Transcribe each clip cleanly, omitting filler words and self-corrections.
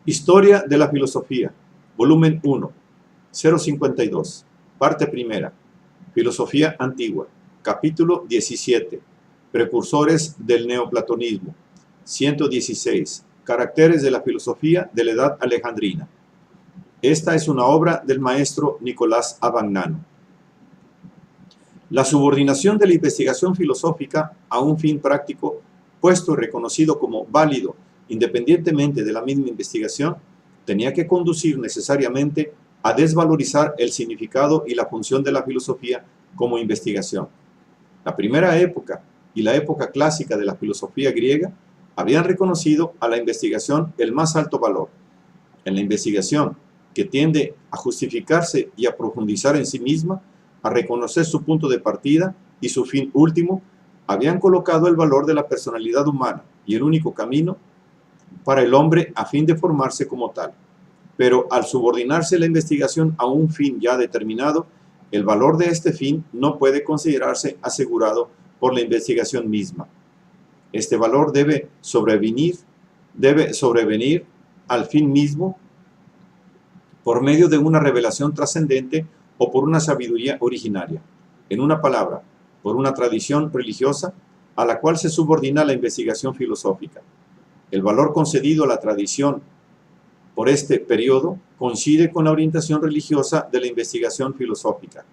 Historia de la filosofía, volumen 1, 052, parte primera, Filosofía antigua, capítulo 17, Precursores del neoplatonismo, 116, Caracteres de la filosofía de la edad alejandrina. Esta es una obra del maestro Nicolás Abagnano. La subordinación de la investigación filosófica a un fin práctico, puesto y reconocido como válido independientemente de la misma investigación, tenía que conducir necesariamente a desvalorizar el significado y la función de la filosofía como investigación. La primera época y la época clásica de la filosofía griega habían reconocido a la investigación el más alto valor. En la investigación, que tiende a justificarse y a profundizar en sí misma, a reconocer su punto de partida y su fin último, habían colocado el valor de la personalidad humana y el único camino para el hombre a fin de formarse como tal. Pero al subordinarse la investigación a un fin ya determinado, el valor de este fin no puede considerarse asegurado por la investigación misma. Este valor debe sobrevenir al fin mismo por medio de una revelación trascendente o por una sabiduría originaria. En una palabra, por una tradición religiosa a la cual se subordina la investigación filosófica. El valor concedido a la tradición por este periodo coincide con la orientación religiosa de la investigación filosófica.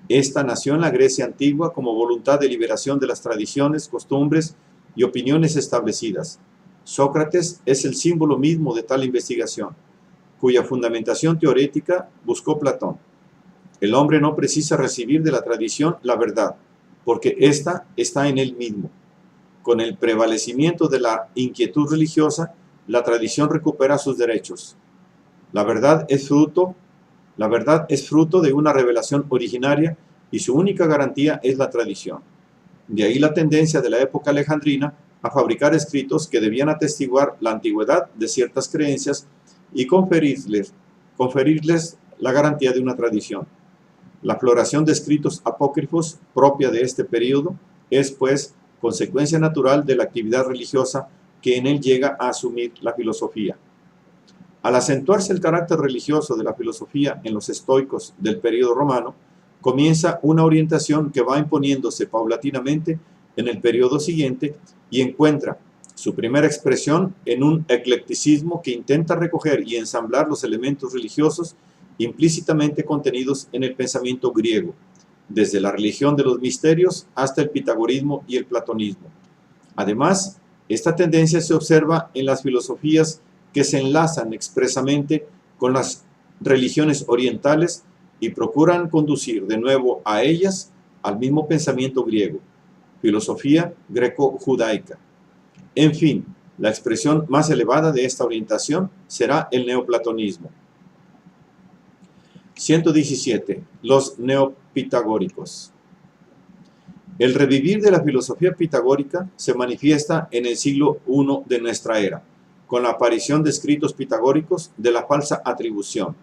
Esta nació en la Grecia antigua como voluntad de liberación de las tradiciones, costumbres y opiniones establecidas. Sócrates es el símbolo mismo de tal investigación, cuya fundamentación teorética buscó Platón. El hombre no precisa recibir de la tradición la verdad, porque ésta está en él mismo. Con el prevalecimiento de la inquietud religiosa, la tradición recupera sus derechos. La verdad es fruto de una revelación originaria y su única garantía es la tradición. De ahí la tendencia de la época alejandrina a fabricar escritos que debían atestiguar la antigüedad de ciertas creencias y conferirles la garantía de una tradición. La floración de escritos apócrifos propia de este periodo es, pues, consecuencia natural de la actividad religiosa que en él llega a asumir la filosofía. Al acentuarse el carácter religioso de la filosofía en los estoicos del periodo romano, comienza una orientación que va imponiéndose paulatinamente en el periodo siguiente y encuentra su primera expresión en un eclecticismo que intenta recoger y ensamblar los elementos religiosos implícitamente contenidos en el pensamiento griego, desde la religión de los misterios hasta el pitagorismo y el platonismo. Además, esta tendencia se observa en las filosofías que se enlazan expresamente con las religiones orientales y procuran conducir de nuevo a ellas al mismo pensamiento griego, filosofía greco-judaica. En fin, la expresión más elevada de esta orientación será el neoplatonismo. 117. Los neopitagóricos. El revivir de la filosofía pitagórica se manifiesta en el siglo I de nuestra era, con la aparición de escritos pitagóricos de la falsa atribución,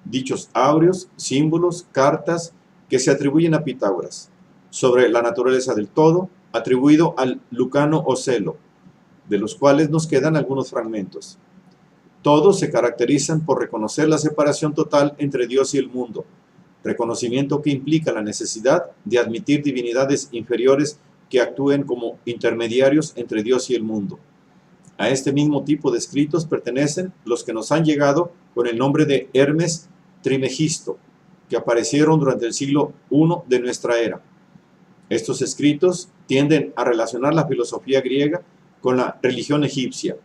dichos áureos, símbolos, cartas que se atribuyen a Pitágoras, sobre la naturaleza del todo, atribuido al Lucano Ocelo, de los cuales nos quedan algunos fragmentos. Todos se caracterizan por reconocer la separación total entre Dios y el mundo, reconocimiento que implica la necesidad de admitir divinidades inferiores que actúen como intermediarios entre Dios y el mundo. A este mismo tipo de escritos pertenecen los que nos han llegado con el nombre de Hermes Trimegisto, que aparecieron durante el siglo I de nuestra era. Estos escritos tienden a relacionar la filosofía griega con la religión egipcia.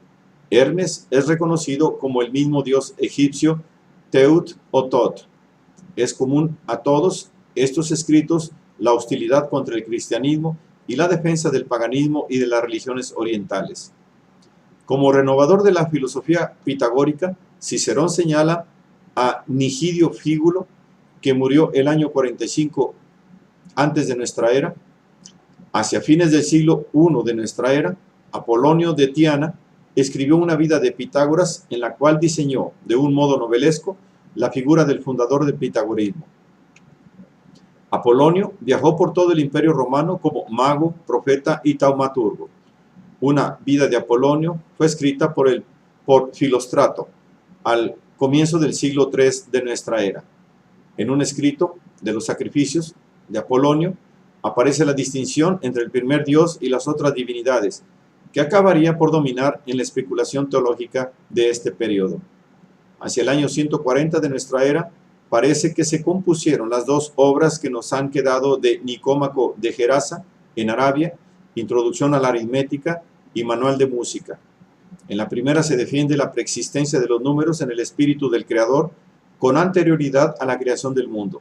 Hermes es reconocido como el mismo dios egipcio Teut o Tot. Es común a todos estos escritos la hostilidad contra el cristianismo y la defensa del paganismo y de las religiones orientales. Como renovador de la filosofía pitagórica, Cicerón señala a Nigidio Fígulo, que murió el año 45 antes de nuestra era. Hacia fines del siglo I de nuestra era, Apolonio de Tiana escribió una vida de Pitágoras en la cual diseñó, de un modo novelesco, la figura del fundador del pitagorismo. Apolonio viajó por todo el imperio romano como mago, profeta y taumaturgo. Una vida de Apolonio fue escrita por Filóstrato, al comienzo del siglo III de nuestra era. En un escrito de los sacrificios de Apolonio aparece la distinción entre el primer Dios y las otras divinidades, que acabaría por dominar en la especulación teológica de este periodo. Hacia el año 140 de nuestra era, parece que se compusieron las dos obras que nos han quedado de Nicómaco de Gerasa, en Arabia, Introducción a la Aritmética y Manual de Música. En la primera se defiende la preexistencia de los números en el espíritu del Creador con anterioridad a la creación del mundo.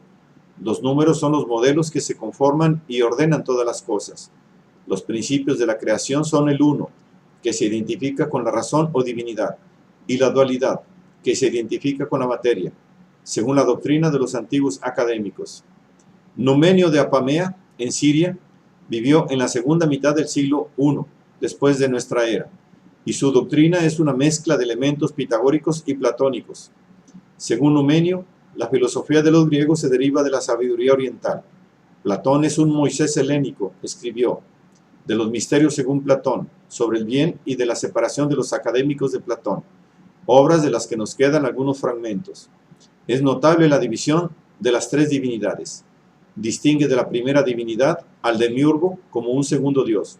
Los números son los modelos que se conforman y ordenan todas las cosas. Los principios de la creación son el uno, que se identifica con la razón o divinidad, y la dualidad, que se identifica con la materia, según la doctrina de los antiguos académicos. Numenio de Apamea, en Siria, vivió en la segunda mitad del siglo I, después de nuestra era, y su doctrina es una mezcla de elementos pitagóricos y platónicos. Según Numenio, la filosofía de los griegos se deriva de la sabiduría oriental. Platón es un Moisés helénico, escribió, de los misterios según Platón, sobre el bien y de la separación de los académicos de Platón, obras de las que nos quedan algunos fragmentos. Es notable la división de las tres divinidades. Distingue de la primera divinidad al demiurgo como un segundo Dios.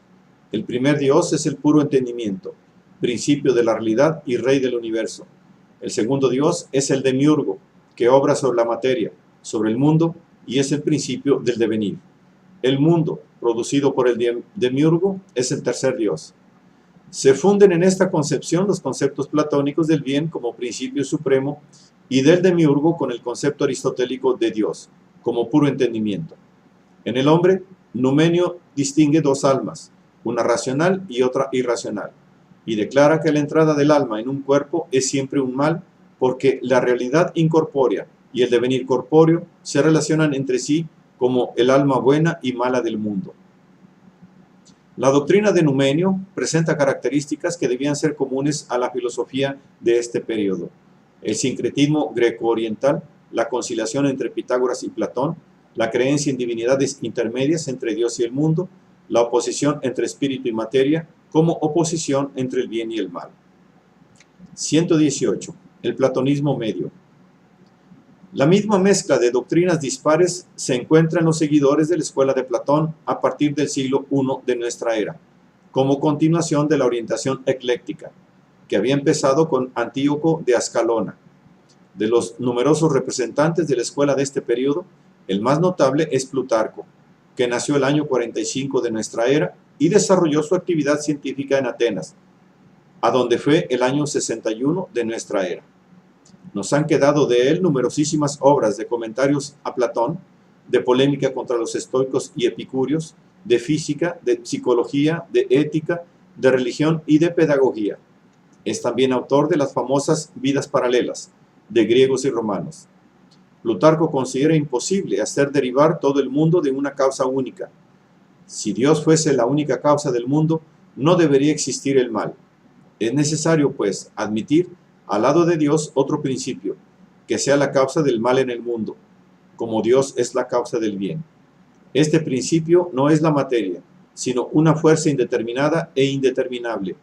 El primer Dios es el puro entendimiento, principio de la realidad y rey del universo. El segundo Dios es el demiurgo, que obra sobre la materia, sobre el mundo, y es el principio del devenir. El mundo, producido por el demiurgo, es el tercer Dios. Se funden en esta concepción los conceptos platónicos del bien como principio supremo y del demiurgo con el concepto aristotélico de Dios, como puro entendimiento. En el hombre, Numenio distingue dos almas, una racional y otra irracional, y declara que la entrada del alma en un cuerpo es siempre un mal, porque la realidad incorpórea y el devenir corpóreo se relacionan entre sí como el alma buena y mala del mundo. La doctrina de Numenio presenta características que debían ser comunes a la filosofía de este periodo: el sincretismo greco-oriental, la conciliación entre Pitágoras y Platón, la creencia en divinidades intermedias entre Dios y el mundo, la oposición entre espíritu y materia, como oposición entre el bien y el mal. 118. El platonismo medio. La misma mezcla de doctrinas dispares se encuentra en los seguidores de la escuela de Platón a partir del siglo I de nuestra era, como continuación de la orientación ecléctica, que había empezado con Antíoco de Ascalona. De los numerosos representantes de la escuela de este periodo, el más notable es Plutarco, que nació el año 45 de nuestra era y desarrolló su actividad científica en Atenas, a donde fue el año 61 de nuestra era. Nos han quedado de él numerosísimas obras de comentarios a Platón, de polémica contra los estoicos y epicúreos, de física, de psicología, de ética, de religión y de pedagogía. Es también autor de las famosas Vidas Paralelas, de griegos y romanos. Plutarco considera imposible hacer derivar todo el mundo de una causa única. Si Dios fuese la única causa del mundo, no debería existir el mal. Es necesario, pues, admitir al lado de Dios otro principio, que sea la causa del mal en el mundo, como Dios es la causa del bien. Este principio no es la materia, sino una fuerza indeterminada e indeterminable,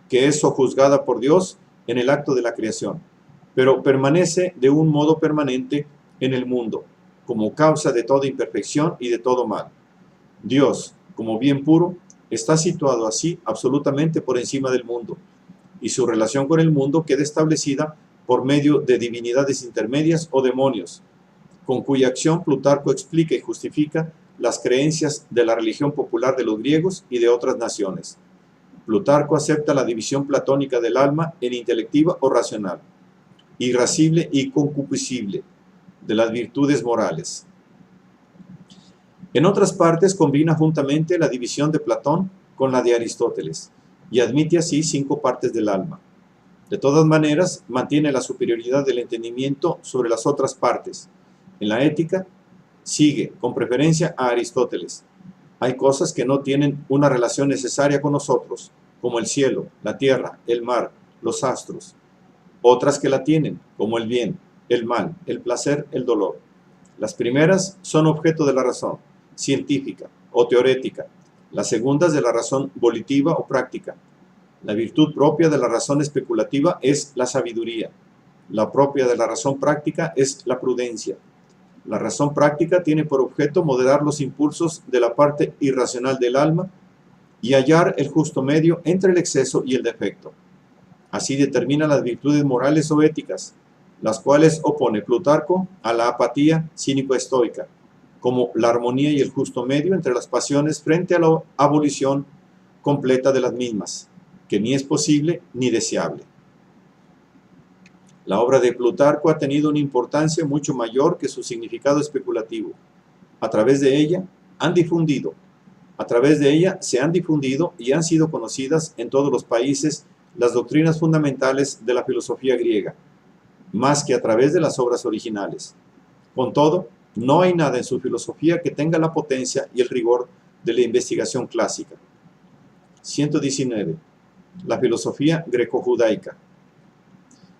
que es sojuzgada por Dios en el acto de la creación, pero permanece de un modo permanente en el mundo, como causa de toda imperfección y de todo mal. Dios, como bien puro, está situado así absolutamente por encima del mundo, y su relación con el mundo queda establecida por medio de divinidades intermedias o demonios, con cuya acción Plutarco explica y justifica las creencias de la religión popular de los griegos y de otras naciones. Plutarco acepta la división platónica del alma en intelectiva o racional, irascible y concupiscible, de las virtudes morales. En otras partes combina juntamente la división de Platón con la de Aristóteles, y admite así 5 partes del alma. De todas maneras, mantiene la superioridad del entendimiento sobre las otras partes. En la ética, sigue con preferencia a Aristóteles. Hay cosas que no tienen una relación necesaria con nosotros, como el cielo, la tierra, el mar, los astros. Otras que la tienen, como el bien, el mal, el placer, el dolor. Las primeras son objeto de la razón científica o teorética, las segundas de la razón volitiva o práctica. La virtud propia de la razón especulativa es la sabiduría. La propia de la razón práctica es la prudencia. La razón práctica tiene por objeto moderar los impulsos de la parte irracional del alma y hallar el justo medio entre el exceso y el defecto. Así determina las virtudes morales o éticas, las cuales opone Plutarco a la apatía cínico-estoica, como la armonía y el justo medio entre las pasiones frente a la abolición completa de las mismas, que ni es posible ni deseable. La obra de Plutarco ha tenido una importancia mucho mayor que su significado especulativo. A través de ella se han difundido y han sido conocidas en todos los países las doctrinas fundamentales de la filosofía griega, más que a través de las obras originales. Con todo, no hay nada en su filosofía que tenga la potencia y el rigor de la investigación clásica. 119. La filosofía greco-judaica.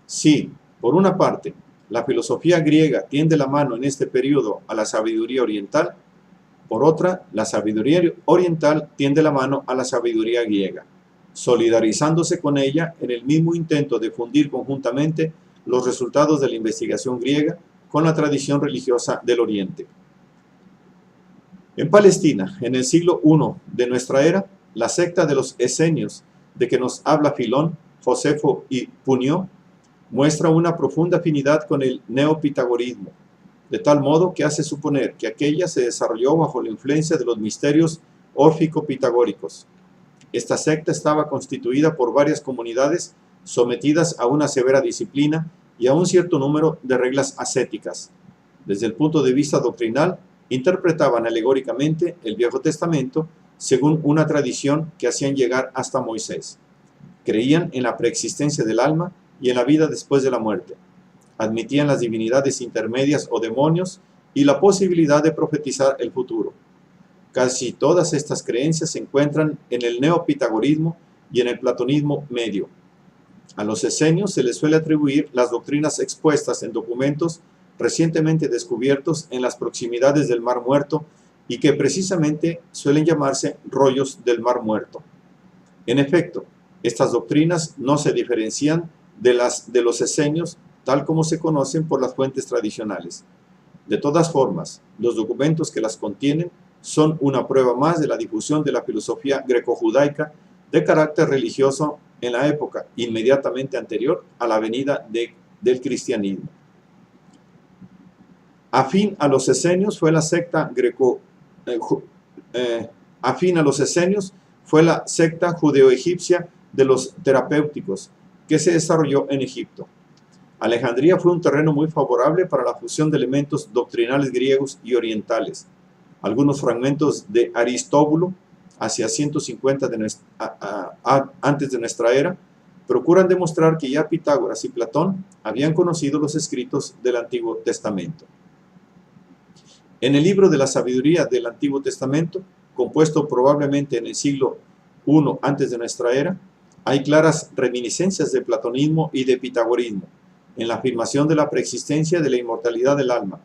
Sí, por una parte, la filosofía griega tiende la mano en este periodo a la sabiduría oriental, por otra, la sabiduría oriental tiende la mano a la sabiduría griega, solidarizándose con ella en el mismo intento de fundir conjuntamente los resultados de la investigación griega con la tradición religiosa del Oriente. En Palestina, en el siglo I de nuestra era, la secta de los esenios, de que nos habla Filón, Josefo y Punio, muestra una profunda afinidad con el neopitagorismo, de tal modo que hace suponer que aquella se desarrolló bajo la influencia de los misterios órfico-pitagóricos. Esta secta estaba constituida por varias comunidades sometidas a una severa disciplina y a un cierto número de reglas ascéticas. Desde el punto de vista doctrinal, interpretaban alegóricamente el Viejo Testamento según una tradición que hacían llegar hasta Moisés. Creían en la preexistencia del alma y en la vida después de la muerte. Admitían las divinidades intermedias o demonios y la posibilidad de profetizar el futuro. Casi todas estas creencias se encuentran en el neopitagorismo y en el platonismo medio. A los esenios se les suele atribuir las doctrinas expuestas en documentos recientemente descubiertos en las proximidades del Mar Muerto y que precisamente suelen llamarse rollos del Mar Muerto. En efecto, estas doctrinas no se diferencian de las de los esenios tal como se conocen por las fuentes tradicionales. De todas formas, los documentos que las contienen son una prueba más de la difusión de la filosofía greco-judaica de carácter religioso en la época inmediatamente anterior a la venida del cristianismo. Afín a los esenios fue la secta judeo-egipcia de los terapéuticos que se desarrolló en Egipto. Alejandría fue un terreno muy favorable para la fusión de elementos doctrinales griegos y orientales. Algunos fragmentos de Aristóbulo, hacia 150 antes de nuestra era, procuran demostrar que ya Pitágoras y Platón habían conocido los escritos del Antiguo Testamento. En el libro de la sabiduría del Antiguo Testamento, compuesto probablemente en el siglo I antes de nuestra era, hay claras reminiscencias de platonismo y de pitagorismo, en la afirmación de la preexistencia de la inmortalidad del alma,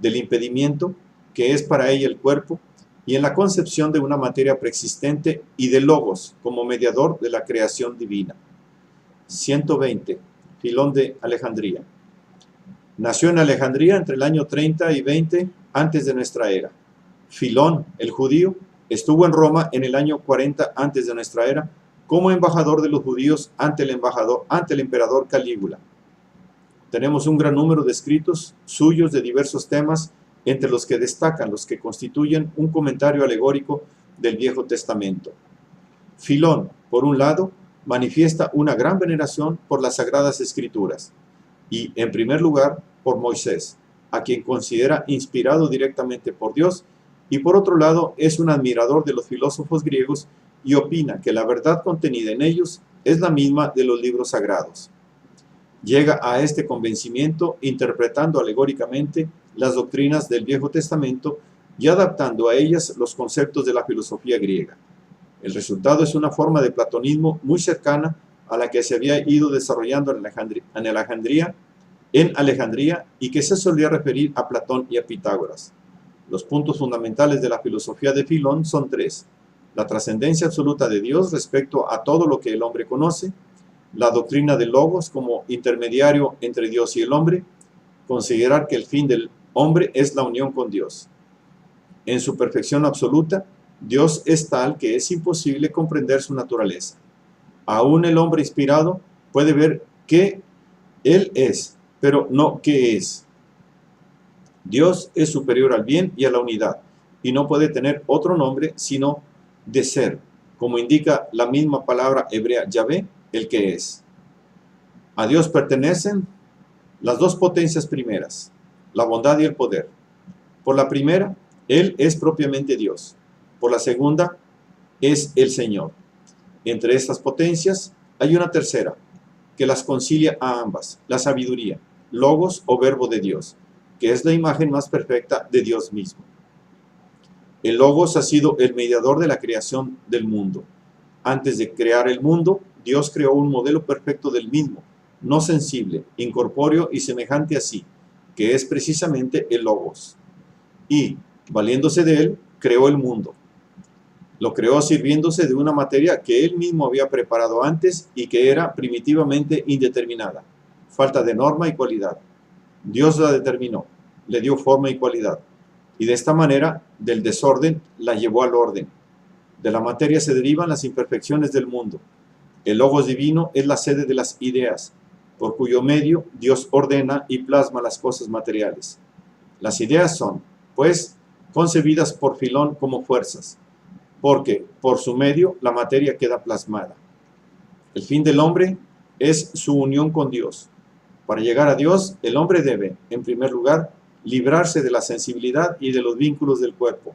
del impedimento que es para ella el cuerpo, y en la concepción de una materia preexistente y de Logos como mediador de la creación divina. 120. Filón de Alejandría. Nació en Alejandría entre el año 30 y 20 antes de nuestra era. Filón, el judío, estuvo en Roma en el año 40 antes de nuestra era como embajador de los judíos ante el emperador Calígula. Tenemos un gran número de escritos suyos de diversos temas, entre los que destacan los que constituyen un comentario alegórico del Viejo Testamento. Filón, por un lado, manifiesta una gran veneración por las Sagradas Escrituras y, en primer lugar, por Moisés, a quien considera inspirado directamente por Dios, y por otro lado es un admirador de los filósofos griegos y opina que la verdad contenida en ellos es la misma de los libros sagrados. Llega a este convencimiento interpretando alegóricamente las doctrinas del Viejo Testamento y adaptando a ellas los conceptos de la filosofía griega. El resultado es una forma de platonismo muy cercana a la que se había ido desarrollando en Alejandría y que se solía referir a Platón y a Pitágoras. Los puntos fundamentales de la filosofía de Filón son tres: la trascendencia absoluta de Dios respecto a todo lo que el hombre conoce, la doctrina del Logos como intermediario entre Dios y el hombre, considerar que el fin del hombre es la unión con Dios. En su perfección absoluta, Dios es tal que es imposible comprender su naturaleza. Aún el hombre inspirado puede ver que Él es, pero no qué es. Dios es superior al bien y a la unidad, y no puede tener otro nombre sino de ser, como indica la misma palabra hebrea Yahvé, el que es. A Dios pertenecen las dos potencias primeras, la bondad y el poder. Por la primera, Él es propiamente Dios. Por la segunda, es el Señor. Entre estas potencias hay una tercera, que las concilia a ambas, la sabiduría, logos o verbo de Dios, que es la imagen más perfecta de Dios mismo. El logos ha sido el mediador de la creación del mundo. Antes de crear el mundo, Dios creó un modelo perfecto del mismo, no sensible, incorpóreo y semejante a sí, que es precisamente el logos. Y, valiéndose de él, creó el mundo. Lo creó sirviéndose de una materia que él mismo había preparado antes y que era primitivamente indeterminada, falta de norma y cualidad. Dios la determinó, le dio forma y cualidad, y de esta manera, del desorden, la llevó al orden. De la materia se derivan las imperfecciones del mundo. El Logos divino es la sede de las ideas, por cuyo medio Dios ordena y plasma las cosas materiales. Las ideas son, pues, concebidas por Filón como fuerzas, porque por su medio la materia queda plasmada. El fin del hombre es su unión con Dios. Para llegar a Dios, el hombre debe, en primer lugar, librarse de la sensibilidad y de los vínculos del cuerpo.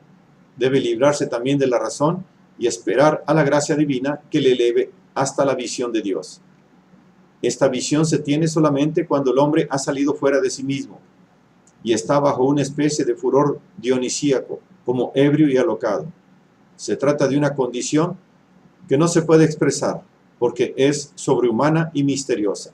Debe librarse también de la razón y esperar a la gracia divina que le eleve hasta la visión de Dios. Esta visión se tiene solamente cuando el hombre ha salido fuera de sí mismo y está bajo una especie de furor dionisíaco, como ebrio y alocado. Se trata de una condición que no se puede expresar porque es sobrehumana y misteriosa.